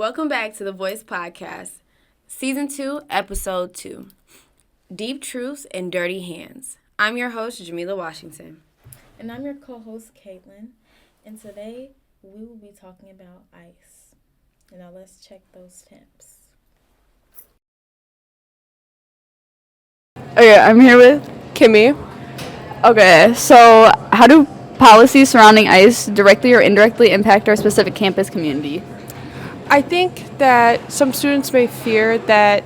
Welcome back to The Voice Podcast, Season 2, Episode 2, Deep Truths and Dirty Hands. I'm your host, Jamila Washington. And I'm your co-host, Caitlin. And today, we will be talking about ice. And now let's check those temps. Okay, I'm here with Kimmy. Okay, so how do policies surrounding ICE directly or indirectly impact our specific campus community? I think that some students may fear that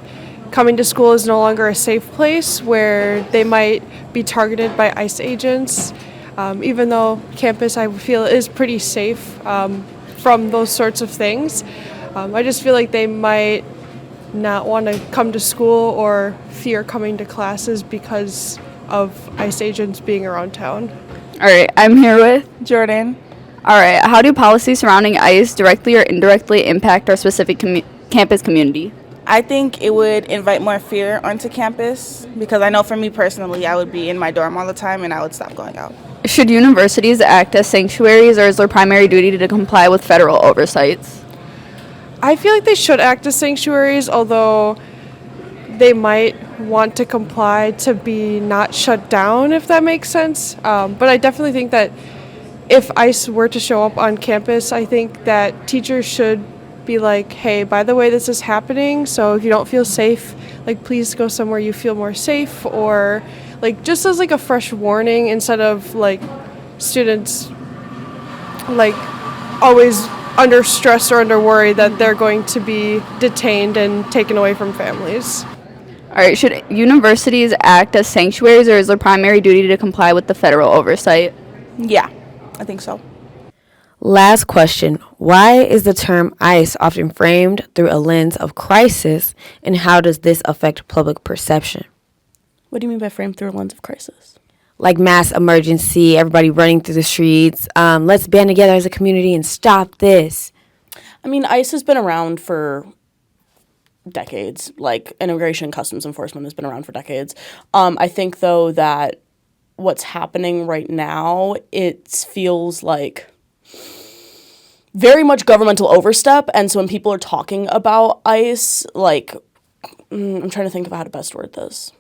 coming to school is no longer a safe place where they might be targeted by ICE agents, even though campus, I feel, is pretty safe from those sorts of things. I just feel like they might not want to come to school or fear coming to classes because of ICE agents being around town. All right, I'm here with Jordan. All right, how do policies surrounding ICE directly or indirectly impact our specific campus community? I think it would invite more fear onto campus because I know for me personally, I would be in my dorm all the time and I would stop going out. Should universities act as sanctuaries, or is their primary duty to comply with federal oversights? I feel like they should act as sanctuaries, although they might want to comply to be not shut down, if that makes sense. But I definitely think that if ICE were to show up on campus, I think that teachers should be like, hey, by the way, this is happening, so if you don't feel safe, like, please go somewhere you feel more safe, or like just as like a fresh warning instead of like students like always under stress or under worry that they're going to be detained and taken away from families. All right, should universities act as sanctuaries, or is their primary duty to comply with the federal oversight? Yeah, I think so. Last question. Why is the term ICE often framed through a lens of crisis, and how does this affect public perception? What do you mean by framed through a lens of crisis? Like mass emergency, everybody running through the streets. Let's band together as a community and stop this. I mean, ICE has been around for decades. Like, Immigration and Customs Enforcement has been around for decades. I think, though, that what's happening right now, it feels like very much governmental overstep. And so when people are talking about ICE, like, I'm trying to think of how to best word this.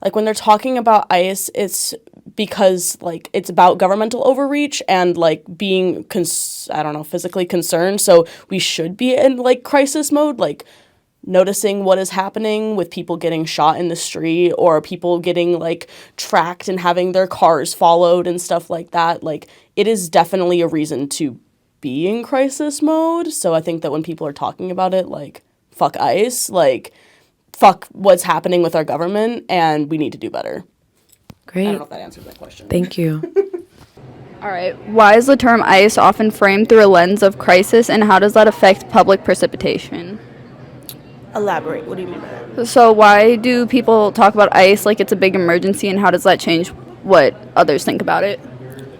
Like, when they're talking about ICE, it's because, like, it's about governmental overreach and, like, being, physically concerned. So we should be in, like, crisis mode, like, noticing what is happening with people getting shot in the street or people getting, like, tracked and having their cars followed and stuff like that. Like, it is definitely a reason to be in crisis mode. So I think that when people are talking about it, like, fuck ICE, like, fuck what's happening with our government, and we need to do better. Great. I don't know if that answers that question. Thank you. All right, why is the term ICE often framed through a lens of crisis, and how does that affect public precipitation? Elaborate. What do you mean by that? So why do people talk about ICE like it's a big emergency, and how does that change what others think about it?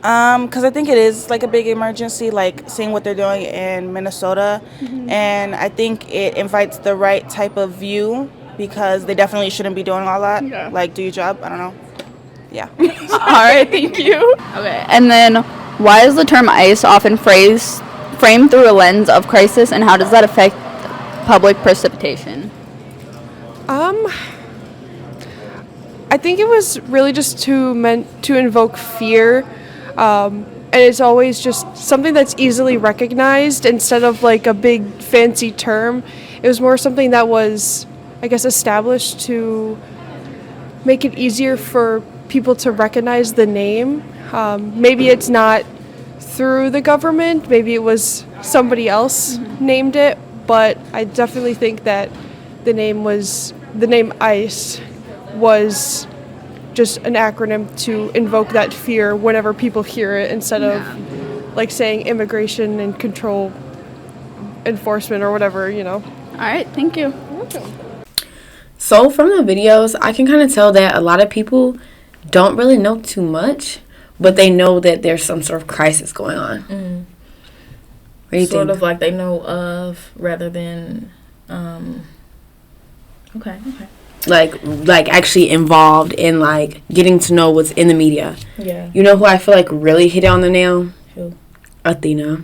Because I think it is like a big emergency, like seeing what they're doing in Minnesota. Mm-hmm. And I think it invites the right type of view because they definitely shouldn't be doing all that. Yeah. Like, do your job. I don't know. Yeah. All right, thank you. Okay, and then why is the term ICE often framed through a lens of crisis, and how does that affect public precipitation? I think it was really just meant to invoke fear, and it's always just something that's easily recognized instead of like a big fancy term. It was more something that was, I guess, established to make it easier for people to recognize the name. Maybe it's not through the government, maybe it was somebody else named it, but I definitely think that the name ICE was just an acronym to invoke that fear whenever people hear it, instead of like saying immigration and control enforcement or whatever, you know. All right, thank you. So from the videos, I can kind of tell that a lot of people don't really know too much, but they know that there's some sort of crisis going on. Mm-hmm. What do you sort think? of like they know of rather than okay. Like actually involved in like getting to know what's in the media. Yeah. You know who I feel like really hit it on the nail? Who? Athena.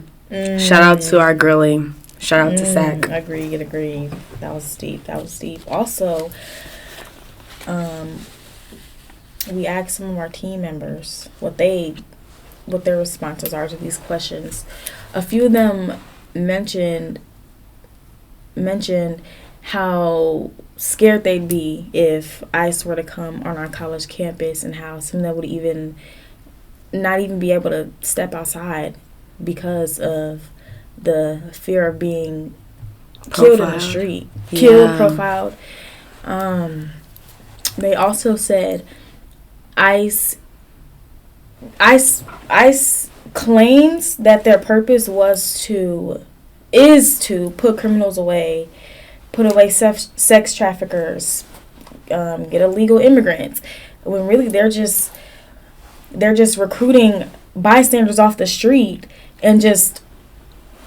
Shout out to our girlie. Shout out to SAC. Agreed. That was deep. Also, we asked some of our team members what their responses are to these questions. A few of them mentioned how scared they'd be if ICE were to come on our college campus, and how some of them would not even be able to step outside because of the fear of being killed in the street. Profiled. They also said ICE claims that their purpose is to put criminals away, put away sex traffickers, get illegal immigrants, when really they're just recruiting bystanders off the street and just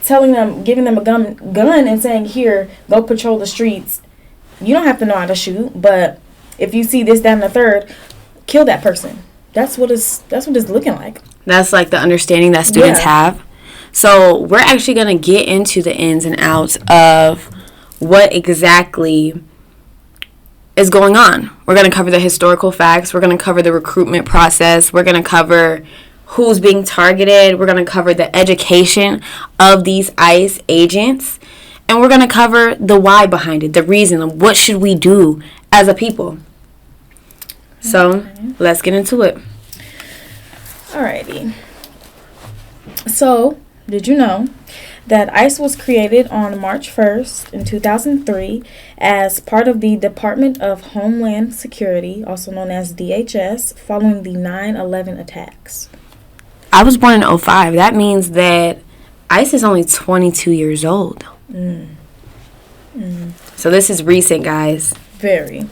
giving them a gun and saying, here, go patrol the streets. You don't have to know how to shoot, but if you see this, that, and the third, kill that person. That's what it's looking like. That's like the understanding that students have. So we're actually going to get into the ins and outs of what exactly is going on. We're going to cover the historical facts. We're going to cover the recruitment process. We're going to cover who's being targeted. We're going to cover the education of these ICE agents. And we're going to cover the why behind it, the reason, what should we do as a people. So let's get into it. Alrighty. So, did you know that ICE was created on March 1st in 2003 as part of the Department of Homeland Security, also known as DHS, following the 9/11 attacks? I was born in 2005. That means that ICE is only 22 years old. So this is recent, guys. Very.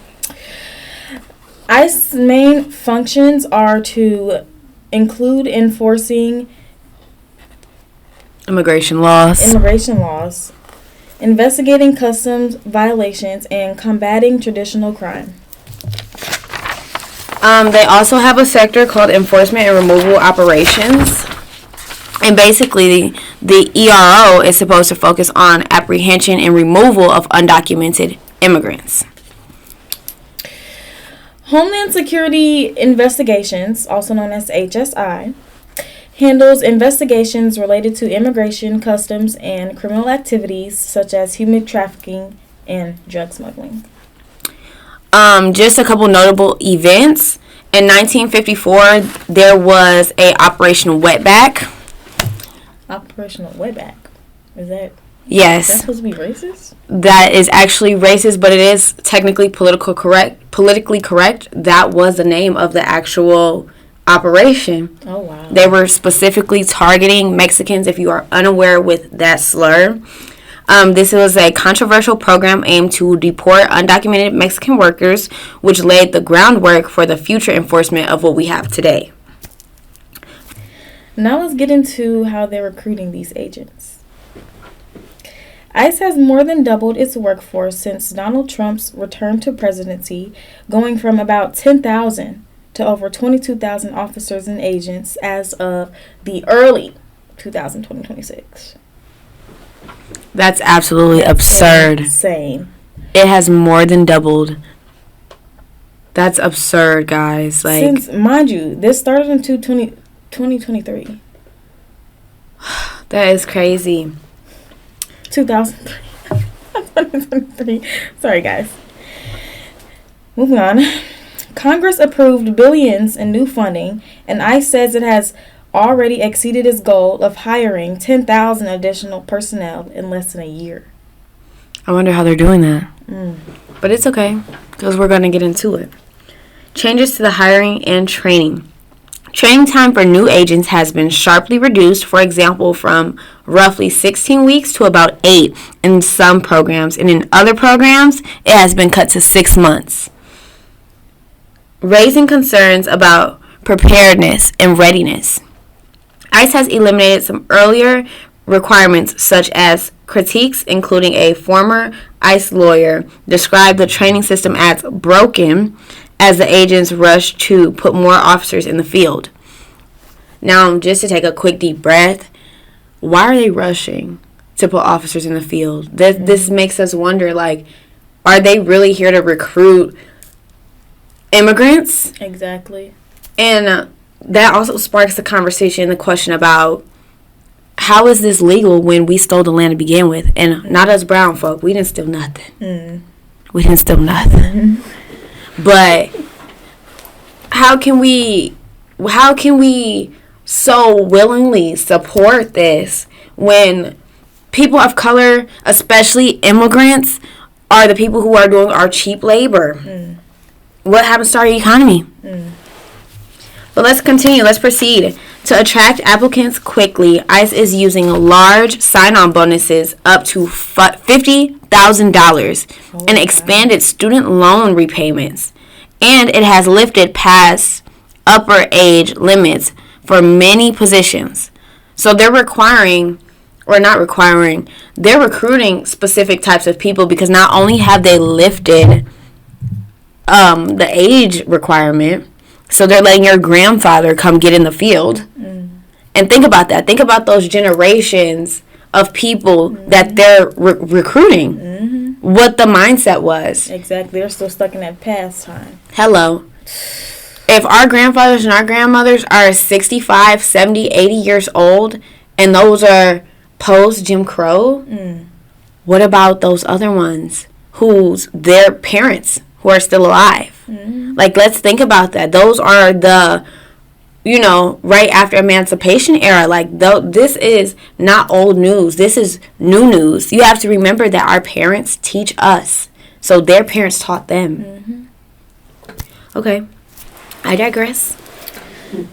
ICE's main functions are to include enforcing immigration laws, investigating customs violations, and combating traditional crime. They also have a sector called Enforcement and Removal Operations. And basically, the ERO is supposed to focus on apprehension and removal of undocumented immigrants. Homeland Security Investigations, also known as HSI, handles investigations related to immigration, customs, and criminal activities such as human trafficking and drug smuggling. Just a couple notable events. In 1954, there was a Operation Wetback. Operational Wetback? Is that... Yes. That's supposed to be racist? That is actually racist, but it is technically politically correct. That was the name of the actual operation. Oh, wow. They were specifically targeting Mexicans, if you are unaware with that slur. This was a controversial program aimed to deport undocumented Mexican workers, which laid the groundwork for the future enforcement of what we have today. Now let's get into how they're recruiting these agents. ICE has more than doubled its workforce since Donald Trump's return to presidency, going from about 10,000 to over 22,000 officers and agents as of the early 2026. That's absolutely absurd. Insane. It has more than doubled. That's absurd, guys. Like, since, mind you, this started in 2023. That is crazy. 2023. Sorry, guys. Moving on. Congress approved billions in new funding, and ICE says it has already exceeded its goal of hiring 10,000 additional personnel in less than a year. I wonder how they're doing that. But it's okay, because we're going to get into it. Changes to the hiring and training. Training time for new agents has been sharply reduced, for example, from roughly 16 weeks to about 8 in some programs, and in other programs, it has been cut to 6 months. Raising concerns about preparedness and readiness. ICE has eliminated some earlier requirements, such as critiques, including a former ICE lawyer described the training system as broken, as the agents rush to put more officers in the field. Now, just to take a quick deep breath, why are they rushing? to put officers in the field. This makes us wonder, like, are they really here to recruit immigrants? Exactly. And that also sparks the conversation, the question about how is this legal when we stole the land to begin with? And not us brown folk. We didn't steal nothing. We didn't steal nothing. But how can we so willingly support this when people of color, especially immigrants, are the people who are doing our cheap labor? What happens to our economy? But let's continue. Let's proceed. To attract applicants quickly, ICE is using large sign-on bonuses up to $50,000 and expanded student loan repayments. And it has lifted past upper age limits for many positions. So they're recruiting specific types of people, because not only have they lifted the age requirement, so they're letting your grandfather come get in the field. And think about that. Think about those generations of people that they're recruiting. What the mindset was. Exactly. They're still stuck in that past time. Hello. If our grandfathers and our grandmothers are 65, 70, 80 years old, and those are post-Jim Crow, what about those other ones whose their parents who are still alive? Like, let's think about that. Those are the, right after emancipation era. Like, this is not old news. This is new news. You have to remember that our parents teach us, so their parents taught them. Okay, I digress.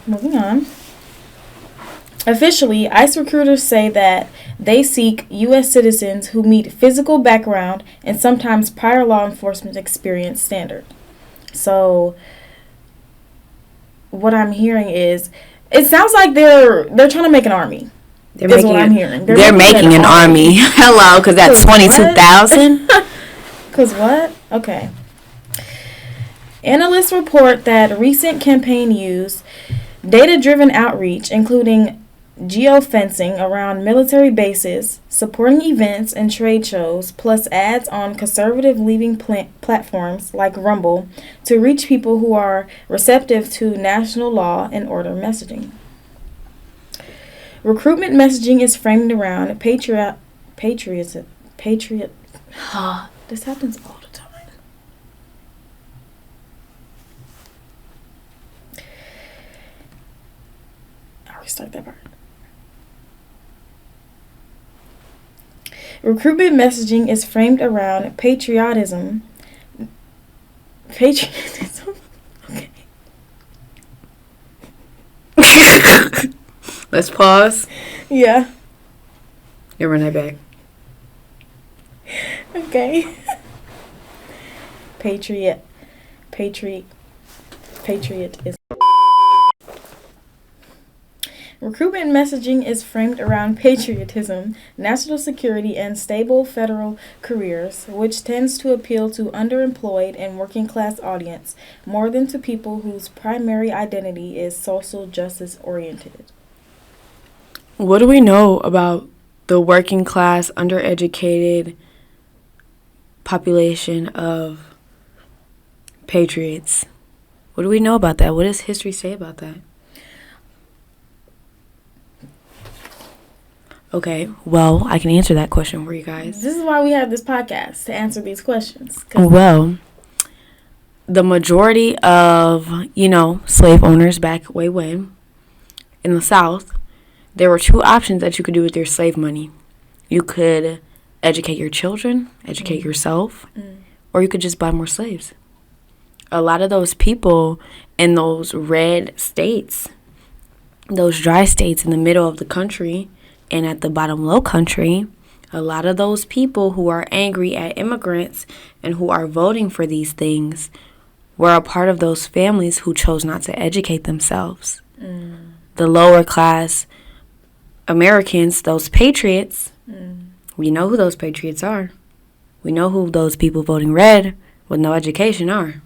Moving on. Officially, ICE recruiters say that they seek U.S. citizens who meet physical background and sometimes prior law enforcement experience standard. So, what I'm hearing is, it sounds like they're trying to make an army. That's what I'm hearing. They're making an army. Hello, because that's 22,000. Because what? Okay. Analysts report that recent campaign used data-driven outreach, including geofencing around military bases, supporting events and trade shows, plus ads on conservative-leaning platforms like Rumble to reach people who are receptive to national law and order messaging. Recruitment messaging is framed around patriot. This happens all the time. I'll restart that part. Recruitment messaging is framed around patriotism. Okay. Let's pause. Yeah. You run that back. Okay. Patriotism. Recruitment messaging is framed around patriotism, national security, and stable federal careers, which tends to appeal to underemployed and working-class audience more than to people whose primary identity is social justice oriented. What do we know about the working class, undereducated population of patriots? What do we know about that? What does history say about that? Okay, well, I can answer that question for you guys. This is why we have this podcast, to answer these questions. Well, the majority of, slave owners back way when, in the South, there were two options that you could do with your slave money. You could educate your children, educate yourself, or you could just buy more slaves. A lot of those people in those red states, those dry states in the middle of the country, and at the bottom low country, a lot of those people who are angry at immigrants and who are voting for these things were a part of those families who chose not to educate themselves. The lower class Americans, those patriots, we know who those patriots are. We know who those people voting red with no education are.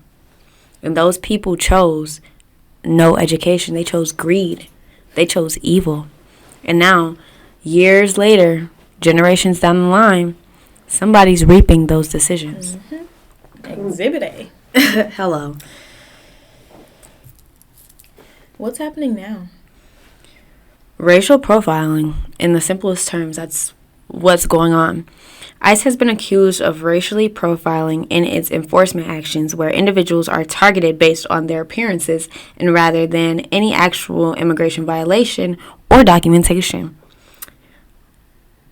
And those people chose no education. They chose greed. They chose evil. And now, years later, generations down the line, somebody's reaping those decisions. Exhibit A. Hello. What's happening now? Racial profiling, in the simplest terms, that's what's going on. ICE has been accused of racially profiling in its enforcement actions where individuals are targeted based on their appearances and rather than any actual immigration violation or documentation.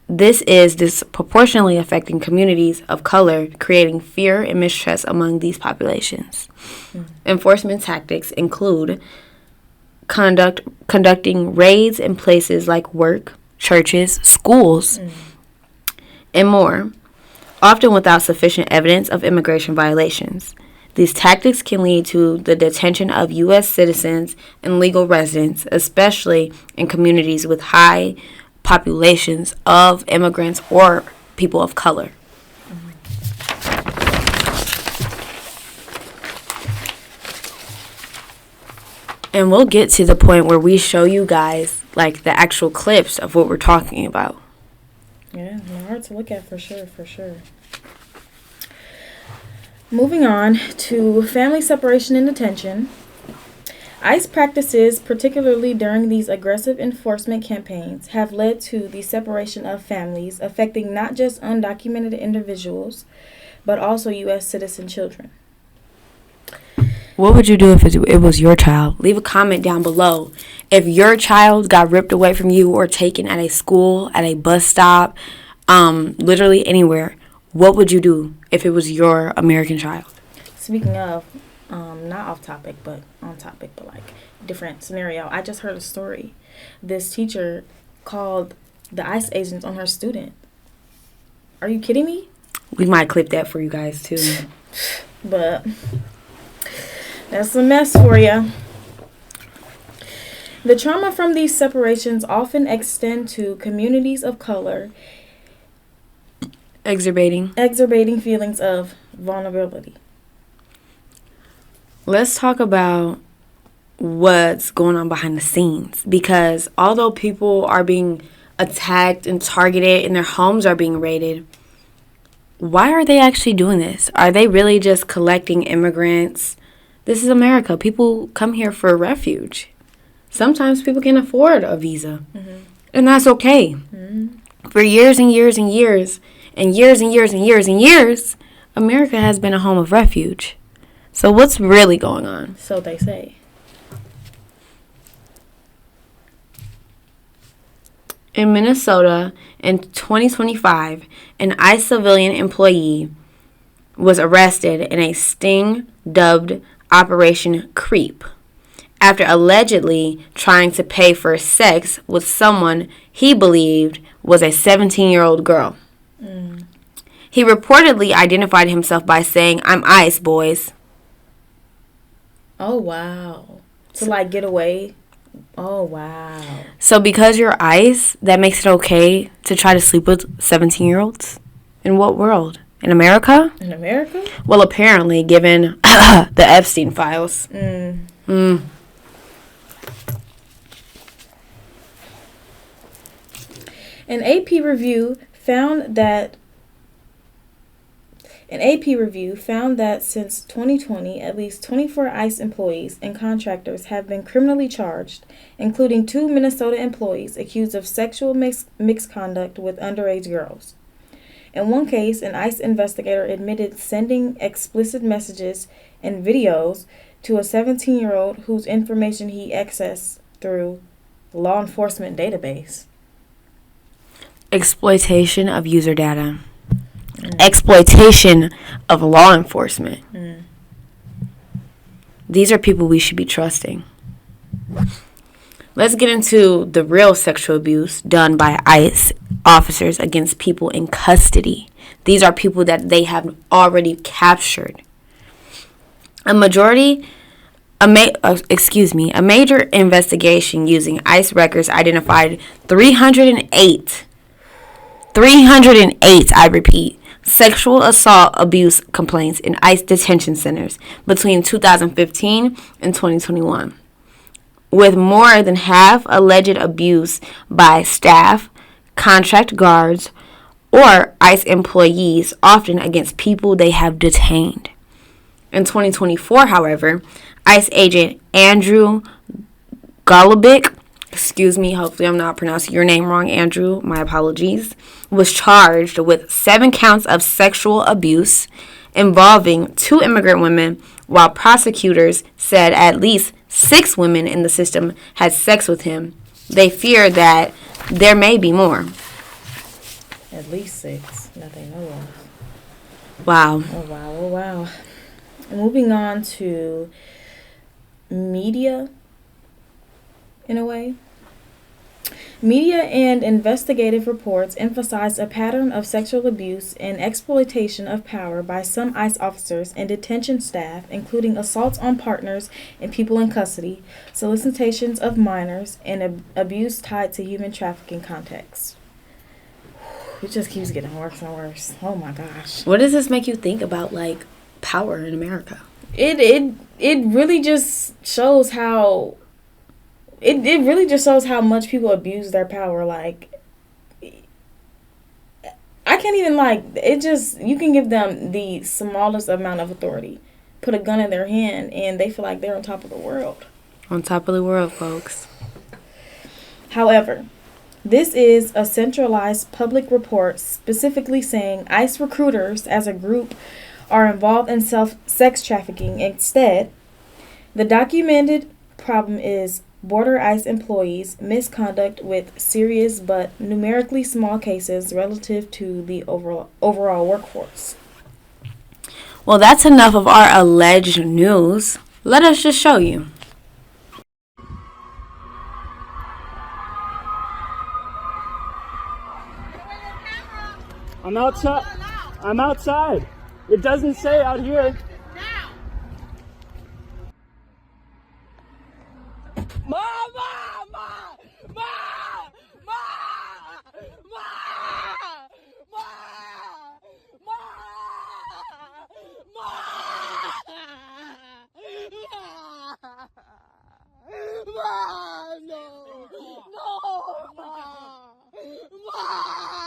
This is disproportionately affecting communities of color, creating fear and mistrust among these populations. Enforcement tactics include conducting raids in places like work, churches, schools, and more, often without sufficient evidence of immigration violations. These tactics can lead to the detention of U.S. citizens and legal residents, especially in communities with high populations of immigrants or people of color. And we'll get to the point where we show you guys like the actual clips of what we're talking about. Yeah, they're hard to look at for sure. Moving on to family separation and detention. ICE practices, particularly during these aggressive enforcement campaigns, have led to the separation of families, affecting not just undocumented individuals, but also U.S. citizen children. What would you do if it was your child? Leave a comment down below. If your child got ripped away from you or taken at a school, at a bus stop, literally anywhere, what would you do if it was your American child? Speaking of, not off topic, but on topic, but like different scenario. I just heard a story. This teacher called the ICE agents on her student. Are you kidding me? We might clip that for you guys too. But that's a mess for you. The trauma from these separations often extend to communities of color, exacerbating feelings of vulnerability. Let's talk about what's going on behind the scenes, because although people are being attacked and targeted and their homes are being raided, why are they actually doing this? Are they really just collecting immigrants? This is America. People come here for refuge. Sometimes people can afford a visa, and that's okay. For years and years and years and years and years and years and years, America has been a home of refuge. So what's really going on? So they say. In Minnesota, in 2025, an ICE civilian employee was arrested in a sting dubbed Operation Creep after allegedly trying to pay for sex with someone he believed was a 17-year-old girl. He reportedly identified himself by saying, "I'm ICE, boys." Oh, wow. To, like, get away? Oh, wow. So because you're ICE, that makes it okay to try to sleep with 17-year-olds? In what world? In America? In America? Well, apparently, given the Epstein files. An AP review found that since 2020, at least 24 ICE employees and contractors have been criminally charged, including 2 Minnesota employees accused of sexual misconduct with underage girls. In one case, an ICE investigator admitted sending explicit messages and videos to a 17-year-old whose information he accessed through law enforcement database. Exploitation of user data. Exploitation of law enforcement. These are people we should be trusting. Let's get into the real sexual abuse done by ICE officers against people in custody. These are people that they have already captured. A major investigation using ICE records identified 308, I repeat, sexual assault abuse complaints in ICE detention centers between 2015 and 2021, with more than half alleged abuse by staff, contract guards, or ICE employees, often against people they have detained. In 2024, however, ICE agent Andrew Golubic, excuse me, hopefully I'm not pronouncing your name wrong, Andrew, my apologies, was charged with 7 counts of sexual abuse involving 2 immigrant women, while prosecutors said at least 6 women in the system had sex with him. They fear that there may be more. At least 6 that they know of. Wow. Oh, wow. Oh, wow. Moving on to media, in a way. Media and investigative reports emphasize a pattern of sexual abuse and exploitation of power by some ICE officers and detention staff, including assaults on partners and people in custody, solicitations of minors, and abuse tied to human trafficking contexts. It just keeps getting worse and worse. Oh my gosh. What does this make you think about, like, power in America? It really just shows how... It really just shows how much people abuse their power. Like, I can't even, like, it just, you can give them the smallest amount of authority, put a gun in their hand, and they feel like they're on top of the world. On top of the world, folks. However, this is a centralized public report specifically saying ICE recruiters as a group are involved in sex trafficking. Instead, the documented problem is border ICE employees' misconduct with serious but numerically small cases relative to the overall workforce. Well, that's enough of our alleged news. Let us just show you. I'm outside. I'm outside. It doesn't say out here.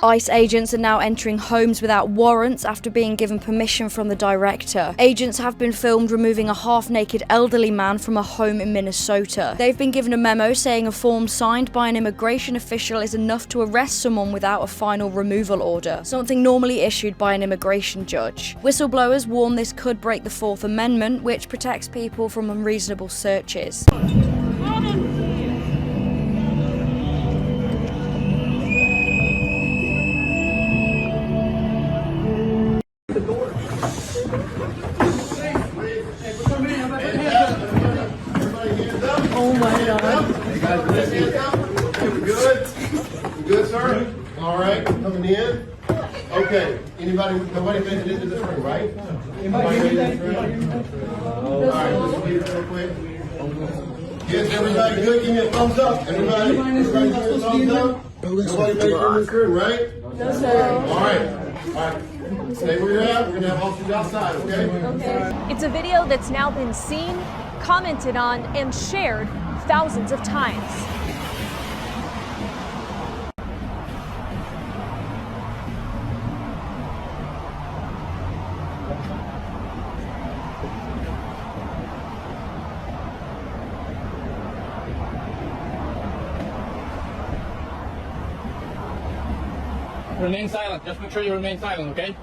ICE agents are now entering homes without warrants after being given permission from the director. Agents have been filmed removing a half-naked elderly man from a home in Minnesota. They've been given a memo saying a form signed by an immigration official is enough to arrest someone without a final removal order, something normally issued by an immigration judge. Whistleblowers warn this could break the Fourth Amendment, which protects people from unreasonable searches. Good, sir? All right, coming in. Okay, nobody made it into this room, right? Anybody made it into this room? All right, let's leave it real quick. Yes, everybody good? Give me a thumbs up. Everybody give me a thumbs up. Nobody made it in this room, right? No, sir. All right. Stay where you're at. We're going to have officers outside, okay? It's a video that's now been seen, commented on, and shared thousands of times. Remain silent. Just make sure you remain silent, okay?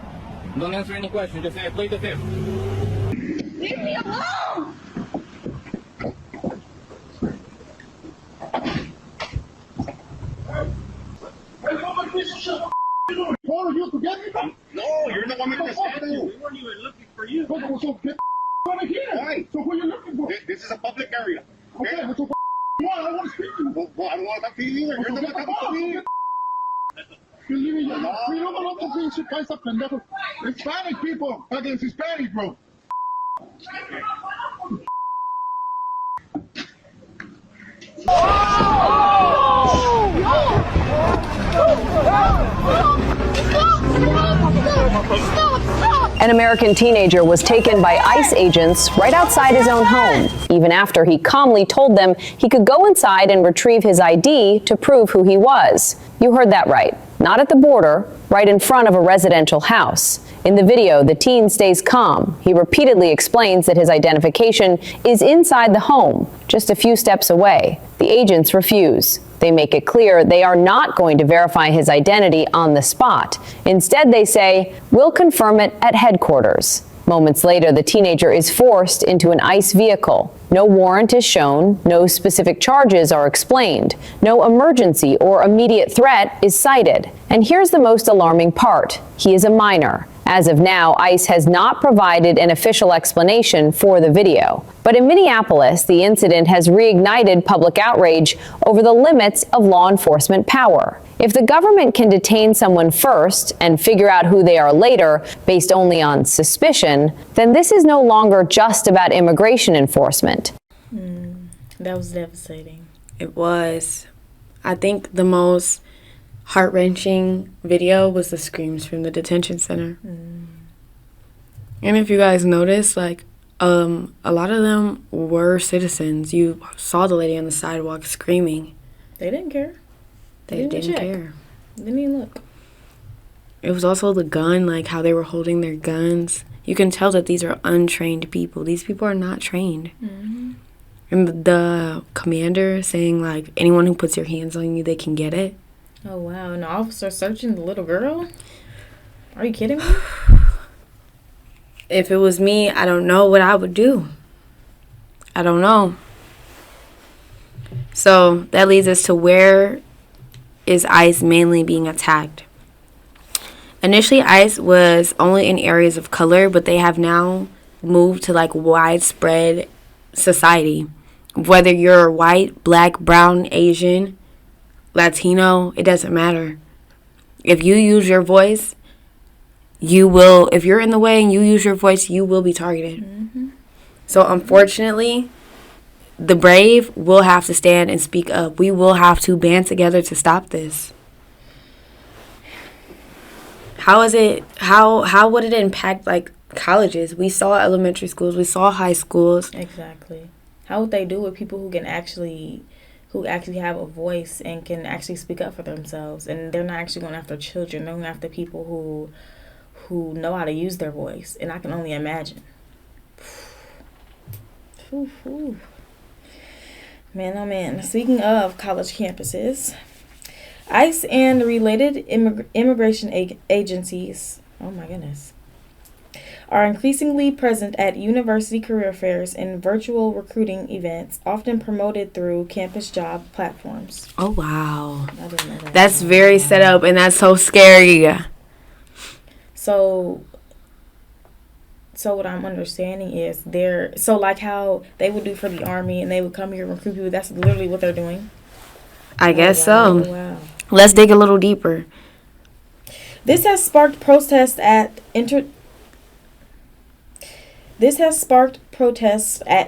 Don't answer any questions. Just say, plead the fifth. Leave me alone! Hey, fucking piece of shit! Calling you to get me? No, you're the one making the statue. We weren't even looking for you. So get over here. Why? So who are you looking for? This is a public area. Okay, so I want to speak to you. Well, I don't want to talk to you either. You're the one talking to me. Hispanic people against Hispanic, bro. An American teenager was taken by ICE agents right outside his own home, even after he calmly told them he could go inside and retrieve his ID to prove who he was. You heard that right. not at the border, right in front of a residential house. In the video, the teen stays calm. He repeatedly explains that his identification is inside the home, just a few steps away. The agents refuse. They make it clear they are not going to verify his identity on the spot. Instead, they say, "We'll confirm it at headquarters." Moments later, the teenager is forced into an ICE vehicle. No warrant is shown, no specific charges are explained, no emergency or immediate threat is cited. And here's the most alarming part. He is a minor. As of now, ICE has not provided an official explanation for the video. But in Minneapolis, the incident has reignited public outrage over the limits of law enforcement power. If the government can detain someone first and figure out who they are later based only on suspicion, then this is no longer just about immigration enforcement. That was devastating. It was. I think the most heart-wrenching video was the screams from the detention center. And if you guys notice, like, a lot of them were citizens. You saw the lady on the sidewalk screaming. They didn't care. They didn't care. Didn't even look. It was also the gun, like how they were holding their guns. You can tell that these are untrained people. These people are not trained. And the commander saying, like, anyone who puts your hands on you, they can get it. Oh, wow. An officer searching the little girl? Are you kidding me? If it was me, I don't know what I would do. I don't know. So that leads us to where is ICE mainly being attacked. Initially, ICE was only in areas of color, but they have now moved to like widespread society. Whether you're white, black, brown, Asian, Latino, it doesn't matter. If you use your voice, you will, if you're in the way and you use your voice, you will be targeted. So unfortunately, the brave will have to stand and speak up. We will have to band together to stop this. How would it impact like colleges? We saw elementary schools, we saw high schools. Exactly. How would they do with people who actually have a voice and can actually speak up for themselves? And they're not actually going after children. They're going after people who know how to use their voice. And I can only imagine. Man, oh man. Speaking of college campuses, ICE and related immigration agencies, oh my goodness, are increasingly present at university career fairs and virtual recruiting events, often promoted through campus job platforms. Oh, wow. I didn't know that. That's very set up, and that's so scary. So what I'm understanding is so like how they would do for the Army and they would come here and recruit people, that's literally what they're doing? I guess so. Wow. Let's dig a little deeper. This has sparked protests at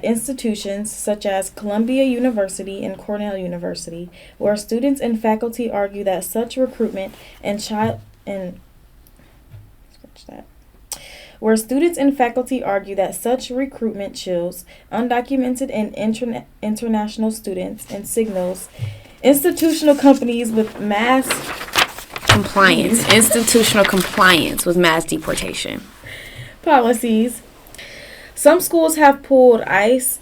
institutions such as Columbia University and Cornell University, where students and faculty argue that such recruitment chills undocumented and international students and signals institutional compliance with mass deportation policies. Some schools have pulled ICE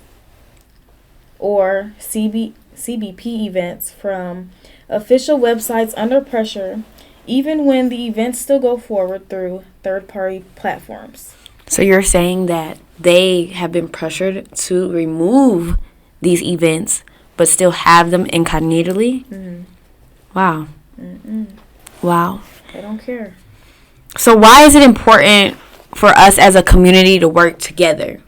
or CBP events from official websites under pressure, even when the events still go forward through third-party platforms. So you're saying that they have been pressured to remove these events, but still have them incognitally? Wow. Wow. They don't care. So why is it important for us as a community to work together?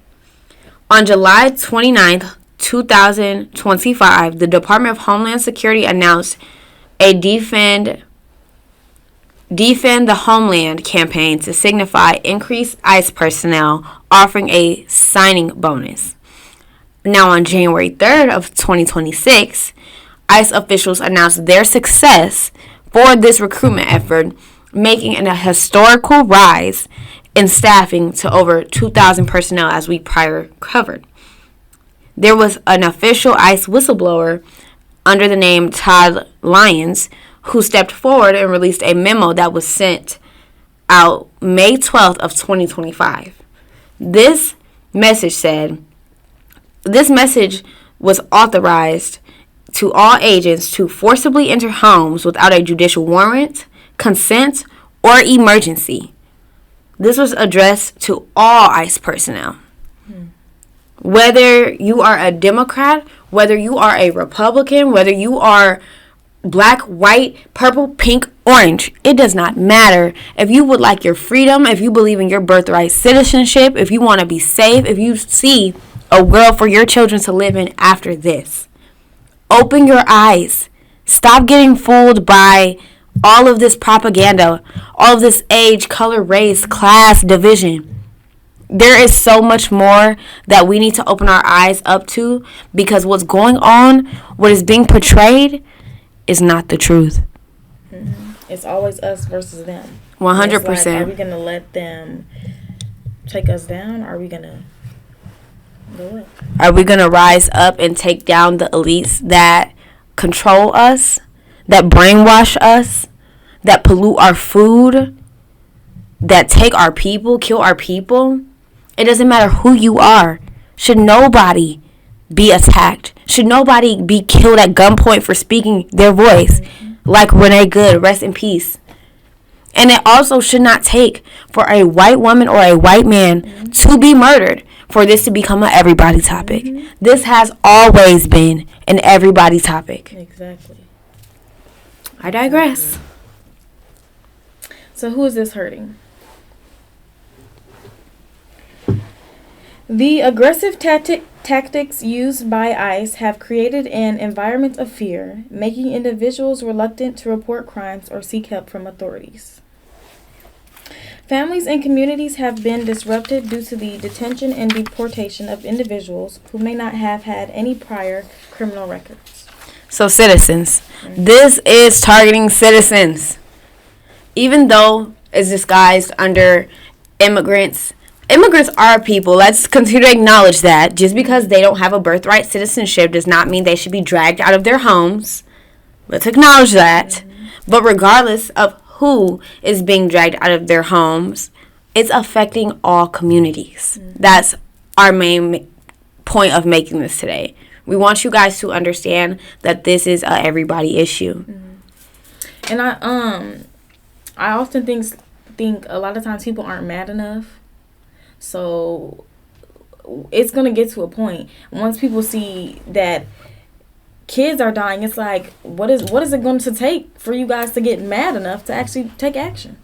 On July 29th, 2025, the Department of Homeland Security announced a Defend the Homeland campaign to signify increased ICE personnel, offering a signing bonus. Now on January 3rd of 2026, ICE officials announced their success for this recruitment effort, making a historical rise in staffing to over 2,000 personnel, as we prior covered. There was an official ICE whistleblower under the name Todd Lyons who stepped forward and released a memo that was sent out May 12th of 2025. This message was authorized to all agents to forcibly enter homes without a judicial warrant, consent, or emergency. This was addressed to all ICE personnel. Whether you are a Democrat, whether you are a Republican, whether you are black, white, purple, pink, orange, it does not matter. If you would like your freedom, if you believe in your birthright citizenship, if you want to be safe, if you see a world for your children to live in after this, open your eyes. Stop getting fooled by all of this propaganda, all of this age, color, race, class, division. There is so much more that we need to open our eyes up to, because what's going on, what is being portrayed, is not the truth. It's always us versus them. 100%. Like, are we going to let them take us down? Or are we going to go up? Are we going to rise up and take down the elites that control us, that brainwash us, that pollute our food, that take our people, kill our people? It doesn't matter who you are. Should nobody be attacked? Should nobody be killed at gunpoint for speaking their voice? Like Renee Good, rest in peace. And it also should not take for a white woman or a white man to be murdered for this to become an everybody topic. This has always been an everybody topic. Exactly. I digress. So who is this hurting? The aggressive tactics used by ICE have created an environment of fear, making individuals reluctant to report crimes or seek help from authorities. Families and communities have been disrupted due to the detention and deportation of individuals who may not have had any prior criminal records. So citizens, this is targeting citizens. Even though it's disguised under immigrants, immigrants are people. Let's continue to acknowledge that. Just because they don't have a birthright citizenship does not mean they should be dragged out of their homes. Let's acknowledge that. But regardless of who is being dragged out of their homes, it's affecting all communities. That's our main point of making this today. We want you guys to understand that this is a everybody issue. And I often think a lot of times people aren't mad enough. So it's going to get to a point once people see that kids are dying, it's like, what is it going to take for you guys to get mad enough to actually take action?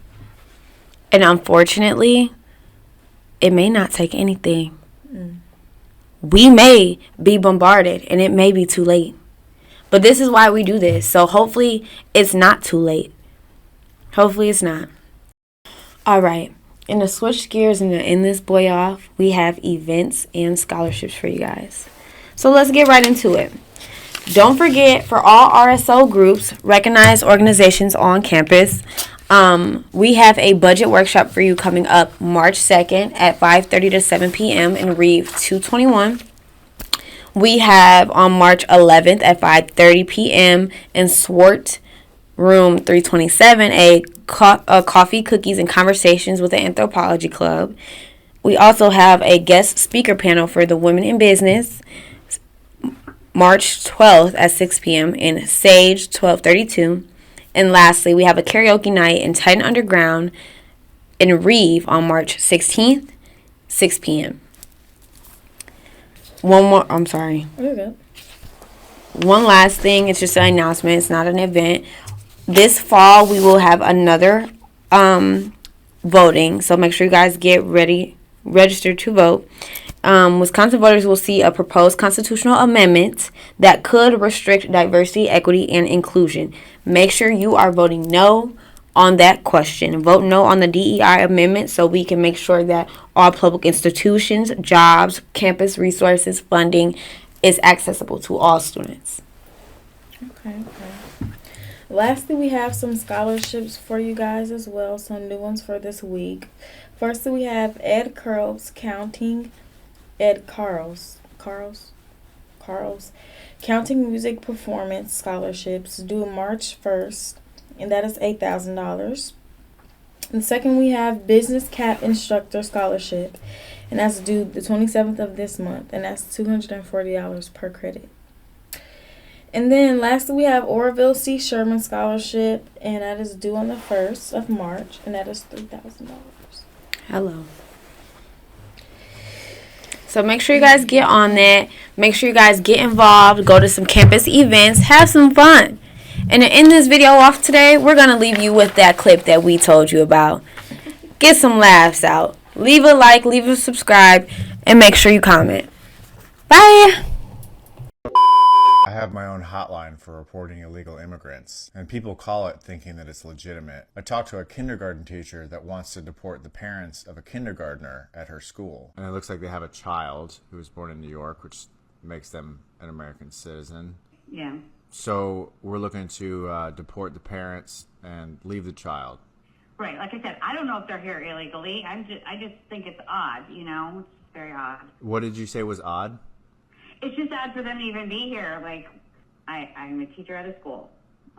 And unfortunately, it may not take anything. We may be bombarded and it may be too late. But this is why we do this. So hopefully it's not too late. Hopefully it's not. All right. And to switch gears and to end this boy off, we have events and scholarships for you guys. So let's get right into it. Don't forget, for all RSO groups, recognized organizations on campus, we have a budget workshop for you coming up March 2nd at 5:30 to 7 p.m. in Reeve 221. We have on March 11th at 5:30 p.m. in Swart Room 327 a coffee, cookies, and conversations with the Anthropology Club. We also have a guest speaker panel for the Women in Business, March 12th at 6 p.m. in Sage 1232. And lastly, we have a karaoke night in Titan Underground in Reeve on March 16th, 6 p.m. One last thing, it's just an announcement, it's not an event. This fall, we will have another voting, so make sure you guys get registered to vote. Wisconsin voters will see a proposed constitutional amendment that could restrict diversity, equity, and inclusion. Make sure you are voting no on that question. Vote no on the DEI amendment so we can make sure that all public institutions, jobs, campus resources, funding is accessible to all students. Okay. Lastly, we have some scholarships for you guys as well, some new ones for this week. Firstly, we have Ed Carl's Counting Music Performance Scholarships due March 1st and that is $8,000. And second, we have Business Cap Instructor Scholarship, and that's due the 27th of this month, and that's $240 per credit. And then lastly, we have Oroville C. Sherman Scholarship, and that is due on the 1st of March, and that is $3,000. Hello. So make sure you guys get on that. Make sure you guys get involved. Go to some campus events. Have some fun. And to end this video off today, we're going to leave you with that clip that we told you about. Get some laughs out. Leave a like, leave a subscribe, and make sure you comment. Bye. I have my own hotline for reporting illegal immigrants, and people call it thinking that it's legitimate. I talked to a kindergarten teacher that wants to deport the parents of a kindergartner at her school. And it looks like they have a child who was born in New York, which makes them an American citizen. Yeah. So we're looking to deport the parents and leave the child. Right. Like I said, I don't know if they're here illegally. I just think it's odd, you know? It's very odd. What did you say was odd? It's just odd for them to even be here. Like, I'm a teacher at a school.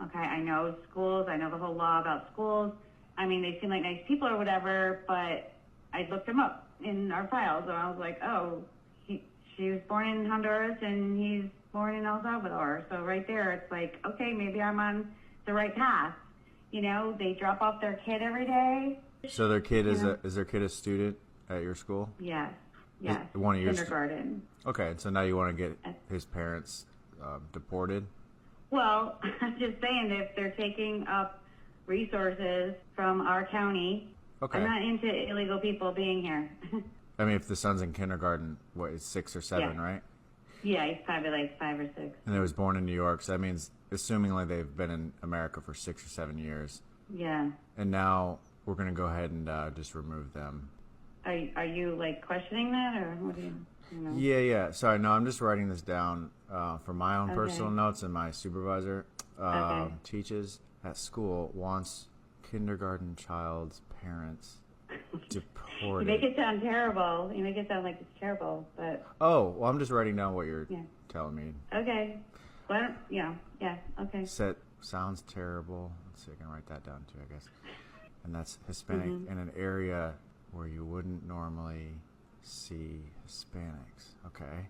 Okay, I know schools. I know the whole law about schools. I mean, they seem like nice people or whatever, but I looked them up in our files, and I was like, oh, she was born in Honduras, and he's born in El Salvador. So right there, it's like, okay, maybe I'm on the right path. You know, they drop off their kid every day. So their kid is their kid a student at your school? Yes. Yes. One of your kindergarten. Okay, so now you want to get his parents deported? Well, I'm just saying, if they're taking up resources from our county, okay. I'm not into illegal people being here. I mean, if the son's in kindergarten, what, is 6 or 7, Yeah. right? Yeah, he's probably like 5 or 6. And they was born in New York, so that means, assumingly they've been in America for 6 or 7 years. Yeah. And now we're going to go ahead and just remove them. Are you like questioning that, or what do you know? Yeah. Sorry, no, I'm just writing this down for my own Okay. personal notes, and my supervisor Okay. teaches at school, wants kindergarten child's parents You deported. make it sound terrible. You make it sound like it's terrible, but Oh, well, I'm just writing down what you're Yeah. telling me. okay. Well, yeah, okay. Sounds terrible. Let's see, I can write that down too, I guess. And that's Hispanic Mhm. in an area where you wouldn't normally see Hispanics. Okay.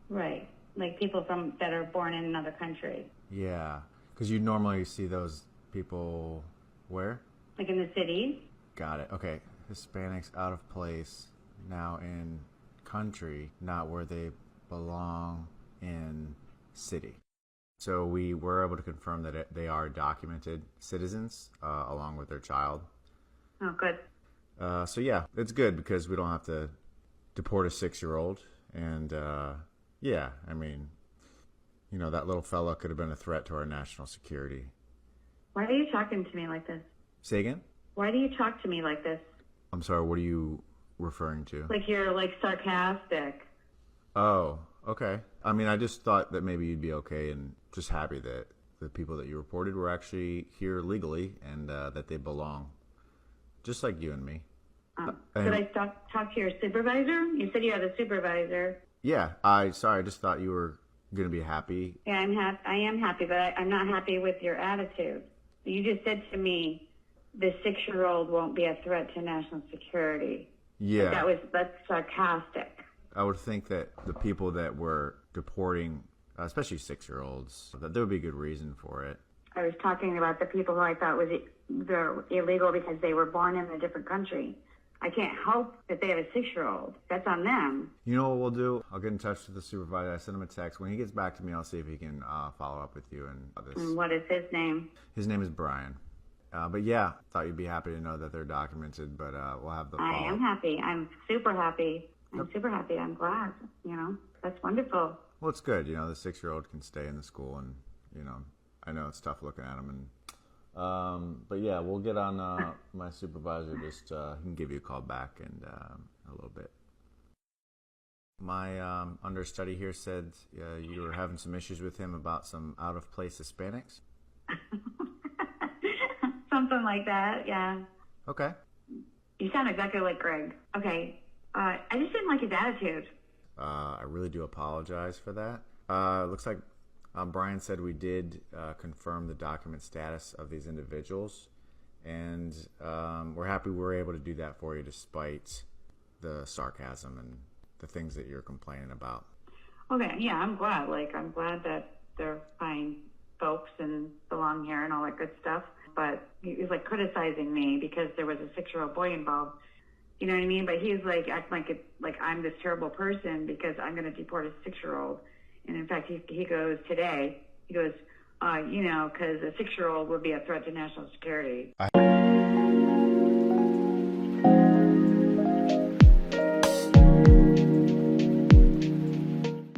Right. Like people that are born in another country. Yeah, because you normally see those people where? Like in the cities. Got it. Okay. Hispanics out of place, now in country, not where they belong in city. So we were able to confirm that they are documented citizens along with their child. Oh, good. So yeah, it's good because we don't have to deport a 6-year-old. And yeah, I mean, you know, that little fella could have been a threat to our national security. Why are you talking to me like this? Say again? Why do you talk to me like this? I'm sorry, what are you referring to? Like you're like sarcastic. Oh, okay. I mean, I just thought that maybe you'd be okay and just happy that the people that you reported were actually here legally and that they belong. Just like you and me. Did I talk to your supervisor? You said you had a supervisor. Yeah, I just thought you were going to be happy. Yeah, I am happy, but I'm not happy with your attitude. You just said to me, the 6-year-old won't be a threat to national security. Yeah. That's sarcastic. I would think that the people that were deporting, especially 6-year-olds, that there would be a good reason for it. I was talking about the people who I thought they're illegal because they were born in a different country. I can't help that they have a 6-year-old. That's on them. You know what we'll do? I'll get in touch with the supervisor. I send him a text. When he gets back to me, I'll see if he can follow up with you and this. And what is his name? His name is Brian. But yeah, thought you'd be happy to know that they're documented, but we'll have the I am happy. I'm super happy. Super happy. I'm glad. You know, that's wonderful. Well, it's good. You know, the 6-year-old can stay in the school, and you know, I know it's tough looking at him, and but yeah, we'll get on my supervisor. Just he can give you a call back in a little bit. My understudy here said you were having some issues with him about some out of place Hispanics. Something like that. Yeah. Okay. You sound exactly like Greg. Okay. I just didn't like his attitude. I really do apologize for that. Looks like Brian said we did confirm the document status of these individuals, and we're happy we were able to do that for you despite the sarcasm and the things that you're complaining about. Okay, yeah, I'm glad. I'm glad that they're fine folks and belong here and all that good stuff. But he was criticizing me because there was a 6-year-old boy involved. You know what I mean? But he's acting like I'm this terrible person because I'm going to deport a 6-year-old. And in fact, he goes today. He goes, because a 6-year-old would be a threat to national security.